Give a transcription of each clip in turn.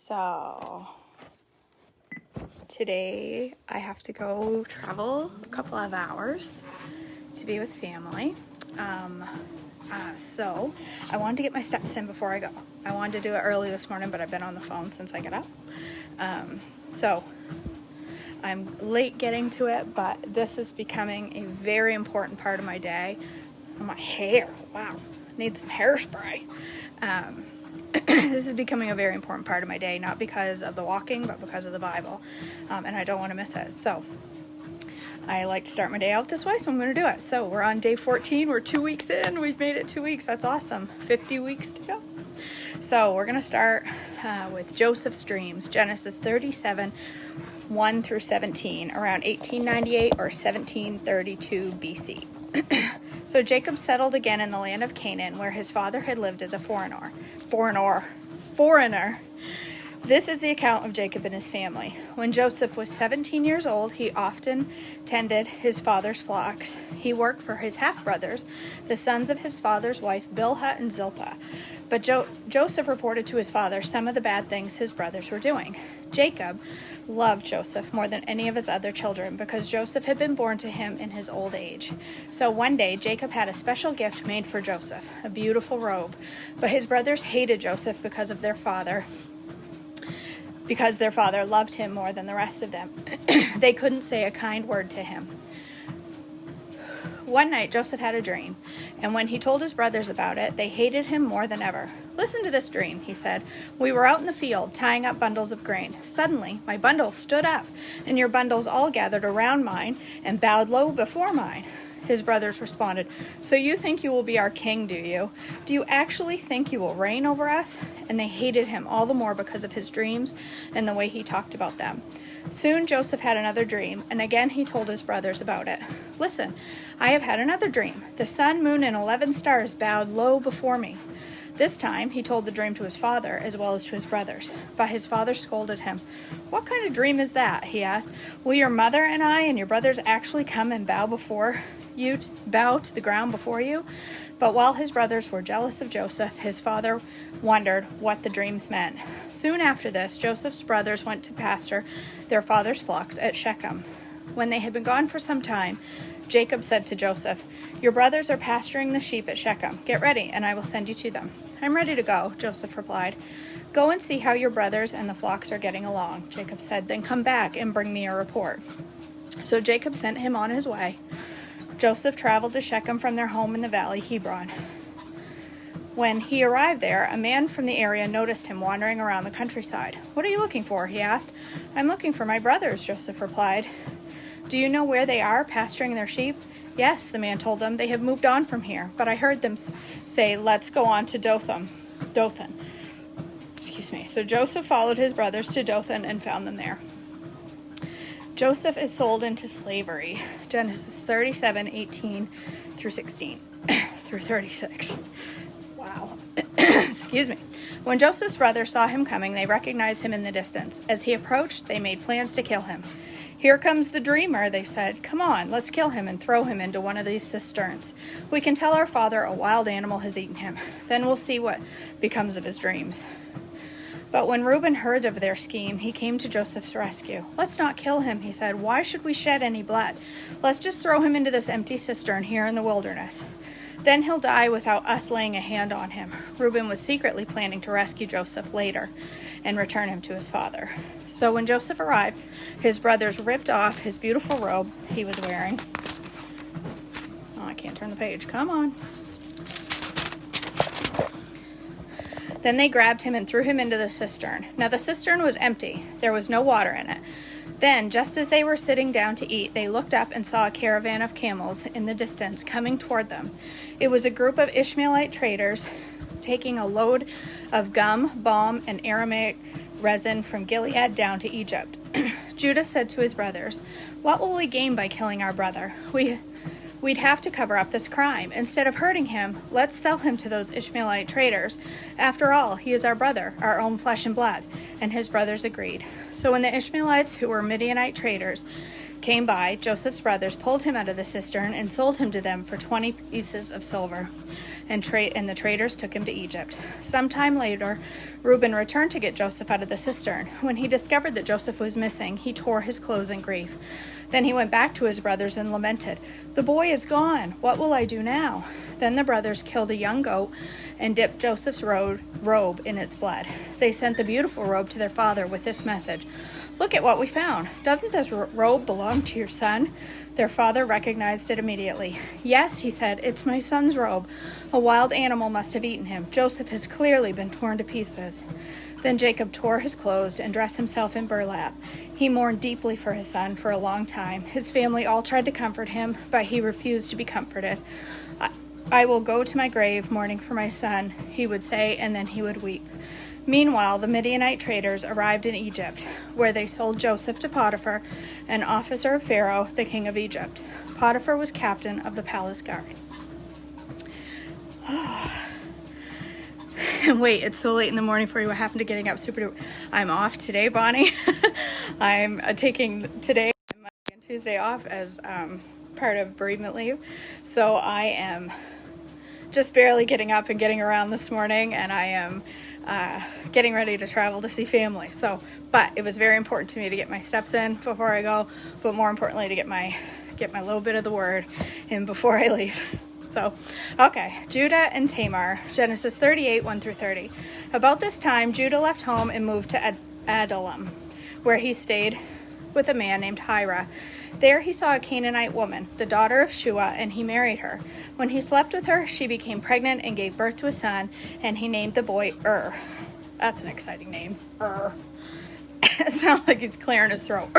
So today I have to go travel a couple of hours to be with family. So I wanted to get my steps in before I go. I wanted to do it early this morning, but I've been on the phone since I got up. So I'm late getting to it, but this is becoming a very important part of my day. My hair, wow, need some hairspray. This is becoming a very important part of my day, not because of the walking, but because of the Bible, and I don't want to miss it. So I like to start my day out this way, so I'm going to do it. So we're on day 14. We're 2 weeks in. We've made it 2 weeks. That's awesome. 50 weeks to go. So we're going to start with Joseph's dreams, Genesis 37, 1 through 17, around 1898 or 1732 BC. So Jacob settled again in the land of Canaan, where his father had lived as a foreigner. This is the account of Jacob and his family. When Joseph was 17 years old, he often tended his father's flocks. He worked for his half-brothers, the sons of his father's wife, Bilhah and Zilpah. But Joseph reported to his father some of the bad things his brothers were doing. Jacob loved Joseph more than any of his other children because Joseph had been born to him in his old age. So one day, Jacob had a special gift made for Joseph, a beautiful robe. But his brothers hated Joseph because their father loved him more than the rest of them. They couldn't say a kind word to him. One night, Joseph had a dream, and when he told his brothers about it, they hated him more than ever. "Listen to this dream," he said. "We were out in the field, tying up bundles of grain. Suddenly, my bundles stood up, and your bundles all gathered around mine and bowed low before mine." His brothers responded, "So you think you will be our king, do you? Do you actually think you will reign over us?" And they hated him all the more because of his dreams and the way he talked about them. Soon Joseph had another dream, and again he told his brothers about it. "Listen, I have had another dream. The sun, moon, and 11 stars bowed low before me." This time he told the dream to his father as well as to his brothers. But his father scolded him. "What kind of dream is that?" he asked. "Will your mother and I and your brothers actually come and bow to the ground before you?" But while his brothers were jealous of Joseph, his father wondered what the dreams meant. Soon after this, Joseph's brothers went to pasture their father's flocks at Shechem. When they had been gone for some time, Jacob said to Joseph, "Your brothers are pasturing the sheep at Shechem. Get ready, and I will send you to them." "I'm ready to go," Joseph replied. "Go and see how your brothers and the flocks are getting along," Jacob said. "Then come back and bring me a report." So Jacob sent him on his way. Joseph traveled to Shechem from their home in the valley, Hebron. When he arrived there, a man from the area noticed him wandering around the countryside. "What are you looking for?" he asked. "I'm looking for my brothers," Joseph replied. "Do you know where they are, pasturing their sheep?" "Yes," the man told them. "They have moved on from here, but I heard them say, 'Let's go on to Dothan.'" So Joseph followed his brothers to Dothan and found them there. Joseph is sold into slavery. Genesis 37, 18 through 16 through 36. Wow. Excuse me. When Joseph's brothers saw him coming, they recognized him in the distance. As he approached, they made plans to kill him. "Here comes the dreamer," they said. "Come on, let's kill him and throw him into one of these cisterns. We can tell our father a wild animal has eaten him. Then we'll see what becomes of his dreams." But when Reuben heard of their scheme, he came to Joseph's rescue. "Let's not kill him," he said. "Why should we shed any blood? Let's just throw him into this empty cistern here in the wilderness. Then he'll die without us laying a hand on him." Reuben was secretly planning to rescue Joseph later and return him to his father. So when Joseph arrived, his brothers ripped off his beautiful robe he was wearing. Oh, I can't turn the page. Come on. Then they grabbed him and threw him into the cistern. Now the cistern was empty. There was no water in it. Then, just as they were sitting down to eat, they looked up and saw a caravan of camels in the distance coming toward them. It was a group of Ishmaelite traders taking a load of gum, balm, and Aramaic resin from Gilead down to Egypt. Judah said to his brothers, "What will we gain by killing our brother? We'd have to cover up this crime. Instead of hurting him, let's sell him to those Ishmaelite traders. After all, he is our brother, our own flesh and blood." And his brothers agreed. So when the Ishmaelites, who were Midianite traders, came by, Joseph's brothers pulled him out of the cistern and sold him to them for 20 pieces of silver. and the traders took him to Egypt. Sometime later, Reuben returned to get Joseph out of the cistern. When he discovered that Joseph was missing, he tore his clothes in grief. Then he went back to his brothers and lamented, "The boy is gone. What will I do now?" Then the brothers killed a young goat and dipped Joseph's robe in its blood. They sent the beautiful robe to their father with this message, "Look at what we found. Doesn't this robe belong to your son?" Their father recognized it immediately. "Yes," he said, "it's my son's robe. A wild animal must have eaten him. Joseph has clearly been torn to pieces." Then Jacob tore his clothes and dressed himself in burlap. He mourned deeply for his son for a long time. His family all tried to comfort him, but he refused to be comforted. I will go to my grave mourning for my son," he would say, and then he would weep. Meanwhile, the Midianite traders arrived in Egypt, where they sold Joseph to Potiphar, an officer of Pharaoh, the king of Egypt. Potiphar was captain of the palace guard. Wait, it's so late in the morning for you. What happened to getting up super? I'm off today, Bonnie. I'm taking today Monday and Tuesday off as part of bereavement leave. So I am just barely getting up and getting around this morning, and I am getting ready to travel to see family. But it was very important to me to get my steps in before I go, but more importantly to get my little bit of the word in before I leave. Okay, Judah and Tamar, Genesis 38, 1-30. About this time, Judah left home and moved to Adullam, where he stayed with a man named Hira. There he saw a Canaanite woman, the daughter of Shua, and he married her. When he slept with her, she became pregnant and gave birth to a son, and he named the boy That's an exciting name. It sounds like he's clearing his throat.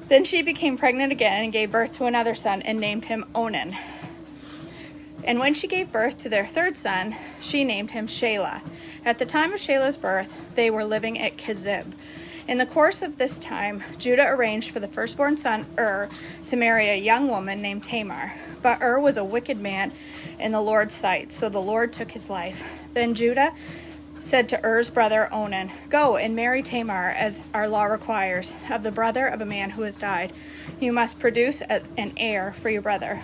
Then she became pregnant again and gave birth to another son and named him Onan. And when she gave birth to their third son, she named him Shelah. At the time of Shelah's birth, they were living at Kezib. In the course of this time, Judah arranged for the firstborn son, to marry a young woman named Tamar. But was a wicked man in the Lord's sight, so the Lord took his life. Then Judah said to Er's brother Onan, "Go and marry Tamar, as our law requires, of the brother of a man who has died. You must produce an heir for your brother."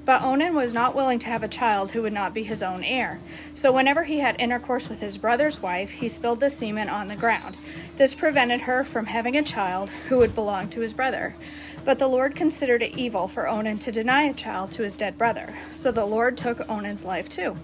But Onan was not willing to have a child who would not be his own heir. So whenever he had intercourse with his brother's wife, he spilled the semen on the ground. This prevented her from having a child who would belong to his brother. But the Lord considered it evil for Onan to deny a child to his dead brother. So the Lord took Onan's life too.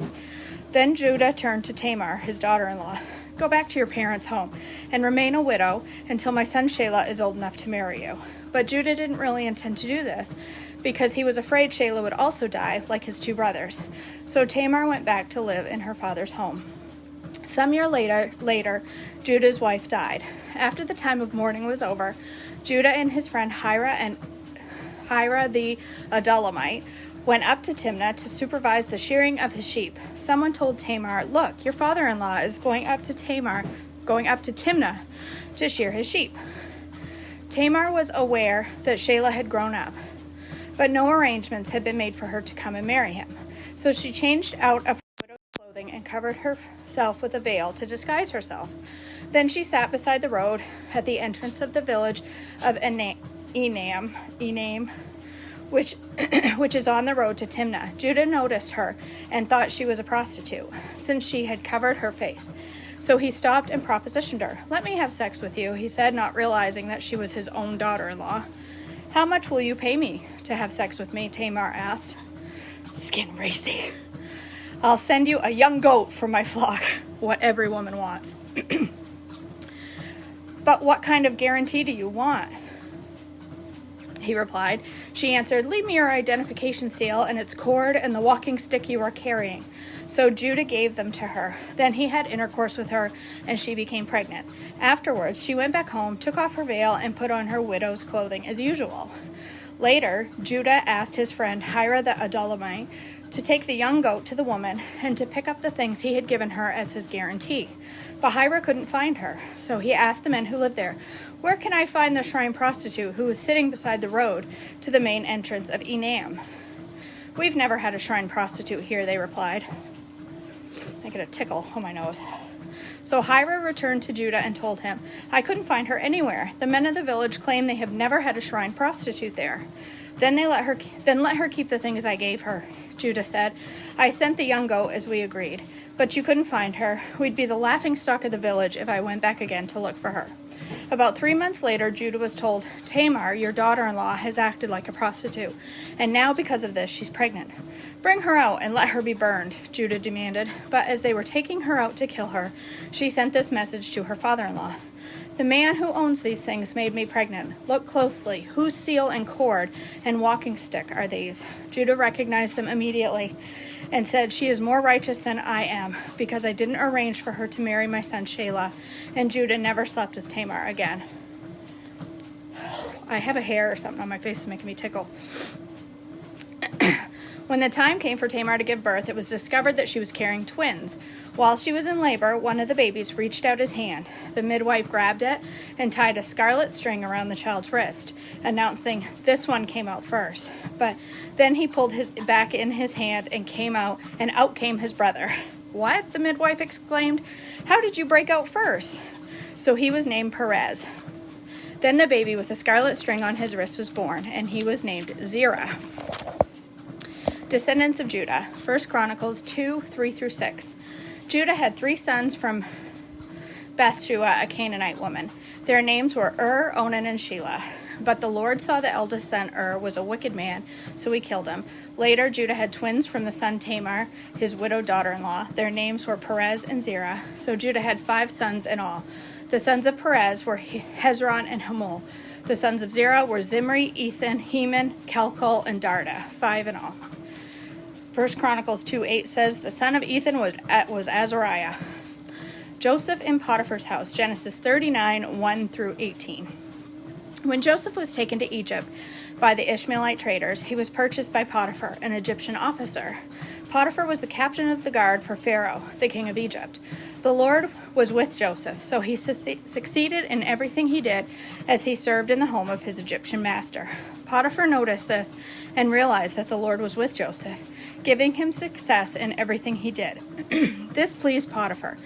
Then Judah turned to Tamar, his daughter-in-law. "Go back to your parents' home and remain a widow until my son Shelah is old enough to marry you." But Judah didn't really intend to do this, because he was afraid Shelah would also die like his two brothers. So Tamar went back to live in her father's home. Some year later, Judah's wife died. After the time of mourning was over, Judah and his friend Hira the Adullamite went up to Timnah to supervise the shearing of his sheep. Someone told Tamar, "Look, your father-in-law is going up to Timnah to shear his sheep." Tamar was aware that Shelah had grown up, but no arrangements had been made for her to come and marry him. So she changed out of her widow's clothing and covered herself with a veil to disguise herself. Then she sat beside the road at the entrance of the village of Enaim, which is on the road to Timnah. Judah noticed her and thought she was a prostitute, since she had covered her face. So he stopped and propositioned her. "Let me have sex with you," he said, not realizing that she was his own daughter-in-law. "How much will you pay me to have sex with me?" Tamar asked. Skin racy. "I'll send you a young goat from my flock," what every woman wants. "But what kind of guarantee do you want?" he replied. She answered, "Leave me your identification seal and its cord and the walking stick you are carrying." So Judah gave them to her. Then he had intercourse with her, and she became pregnant. Afterwards, she went back home, took off her veil, and put on her widow's clothing as usual. Later, Judah asked his friend Hira the Adullamite to take the young goat to the woman and to pick up the things he had given her as his guarantee. But Hira couldn't find her, so he asked the men who lived there, "Where can I find the shrine prostitute who is sitting beside the road to the main entrance of Enaim?" "We've never had a shrine prostitute here," they replied. I get a tickle on my nose. So Hira returned to Judah and told him, "I couldn't find her anywhere. The men of the village claim they have never had a shrine prostitute there." Then let her keep the things I gave her," Judah said. I sent the young goat as we agreed, but you couldn't find her. We'd be the laughingstock of the village if I went back again to look for her. About 3 months later, Judah was told, Tamar, your daughter-in-law, has acted like a prostitute, and now because of this, she's pregnant. Bring her out and let her be burned, Judah demanded. But as they were taking her out to kill her, she sent this message to her father-in-law. The man who owns these things made me pregnant. Look closely. Whose seal and cord and walking stick are these? Judah recognized them immediately and said, She is more righteous than I am, because I didn't arrange for her to marry my son Shelah. And Judah never slept with Tamar again. I have a hair or something on my face making me tickle. When the time came for Tamar to give birth, it was discovered that she was carrying twins. While she was in labor, one of the babies reached out his hand. The midwife grabbed it and tied a scarlet string around the child's wrist, announcing, This one came out first. But then he pulled his back in his hand and came out, and out came his brother. What? The midwife exclaimed. How did you break out first? So he was named Perez. Then the baby with the scarlet string on his wrist was born, and he was named Zerah. Descendants of Judah, 1 Chronicles 2, 3-6. Judah had 3 sons from Bathshua, a Canaanite woman. Their names were Onan, and Shelah. But the Lord saw the eldest son, was a wicked man, so he killed him. Later, Judah had twins from the son Tamar, his widowed daughter-in-law. Their names were Perez and Zerah. So Judah had 5 sons in all. The sons of Perez were Hezron and Hamul. The sons of Zerah were Zimri, Ethan, Heman, Calcol, and Darda, 5 in all. 1 Chronicles 2:8 says, The son of Ethan was Azariah. Joseph in Potiphar's house, Genesis 39, 1-18. When Joseph was taken to Egypt by the Ishmaelite traders, he was purchased by Potiphar, an Egyptian officer. Potiphar was the captain of the guard for Pharaoh, the king of Egypt. The Lord was with Joseph, so he succeeded in everything he did as he served in the home of his Egyptian master. Potiphar noticed this and realized that the Lord was with Joseph, giving him success in everything he did. This pleased Potiphar,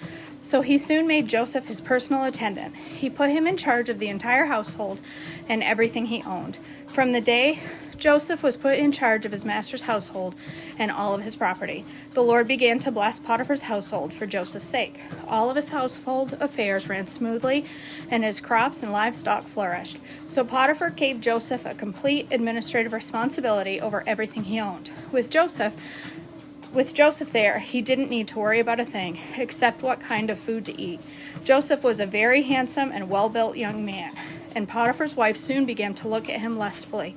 so he soon made Joseph his personal attendant. He put him in charge of the entire household and everything he owned. From the day Joseph was put in charge of his master's household and all of his property, the Lord began to bless Potiphar's household for Joseph's sake. All of his household affairs ran smoothly, and his crops and livestock flourished. So Potiphar gave Joseph a complete administrative responsibility over everything he owned. With Joseph there, he didn't need to worry about a thing, except what kind of food to eat. Joseph was a very handsome and well-built young man, and Potiphar's wife soon began to look at him lustfully.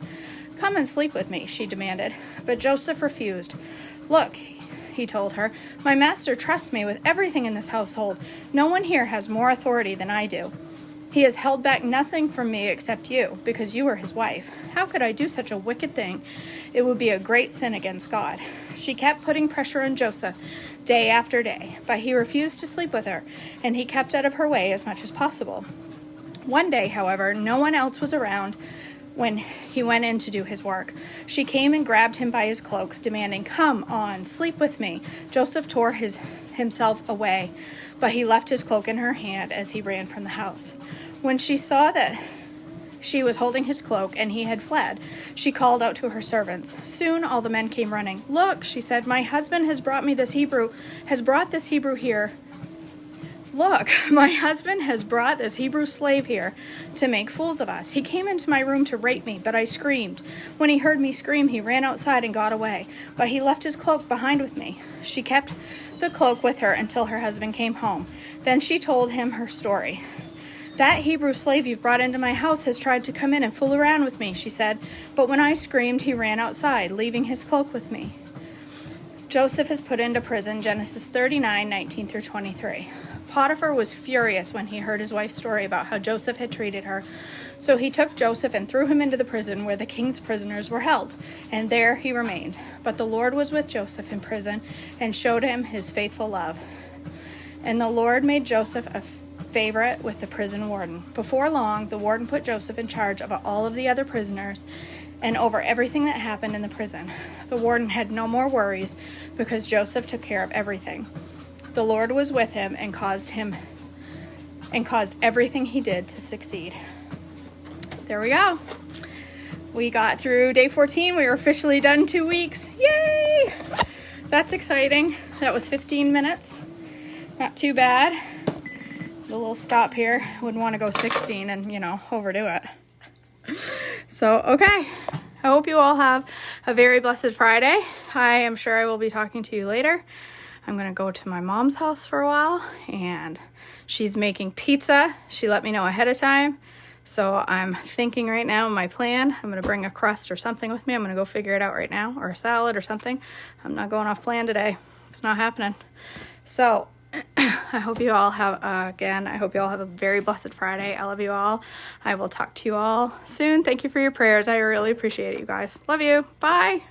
Come and sleep with me, she demanded. But Joseph refused. Look, he told her, my master trusts me with everything in this household. No one here has more authority than I do. He has held back nothing from me except you, because you are his wife. How could I do such a wicked thing? It would be a great sin against God. She kept putting pressure on Joseph day after day, but he refused to sleep with her, and he kept out of her way as much as possible. One day, however, no one else was around when he went in to do his work. She came and grabbed him by his cloak, demanding, Come on, sleep with me. Joseph tore himself away, but he left his cloak in her hand as he ran from the house. When she saw that she was holding his cloak and he had fled, she called out to her servants. Soon all the men came running. Look, she said, my husband has brought this Hebrew here. Look, my husband has brought this Hebrew slave here to make fools of us. He came into my room to rape me, but I screamed. When he heard me scream, he ran outside and got away, but he left his cloak behind with me. She kept the cloak with her until her husband came home. Then she told him her story. That Hebrew slave you've brought into my house has tried to come in and fool around with me, she said, but when I screamed, he ran outside, leaving his cloak with me. Joseph is put into prison, Genesis 39, 19-23. Potiphar was furious when he heard his wife's story about how Joseph had treated her. So he took Joseph and threw him into the prison where the king's prisoners were held, and there he remained. But the Lord was with Joseph in prison and showed him his faithful love. And the Lord made Joseph a favorite with the prison warden. Before long, the warden put Joseph in charge of all of the other prisoners and over everything that happened in the prison. The warden had no more worries because Joseph took care of everything. The Lord was with him and caused everything he did to succeed. There we go. We got through day 14. We were officially done 2 weeks. Yay! Yay! That's exciting. That was 15 minutes. Not too bad. The little stop here. Wouldn't want to go 16 and, overdo it. So, okay. I hope you all have a very blessed Friday. I am sure I will be talking to you later. I'm going to go to my mom's house for a while, and she's making pizza. She let me know ahead of time. So I'm thinking right now my plan. I'm going to bring a crust or something with me. I'm going to go figure it out right now, or a salad or something. I'm not going off plan today. It's not happening. So I hope you all have, I hope you all have a very blessed Friday. I love you all. I will talk to you all soon. Thank you for your prayers. I really appreciate it, you guys. Love you. Bye.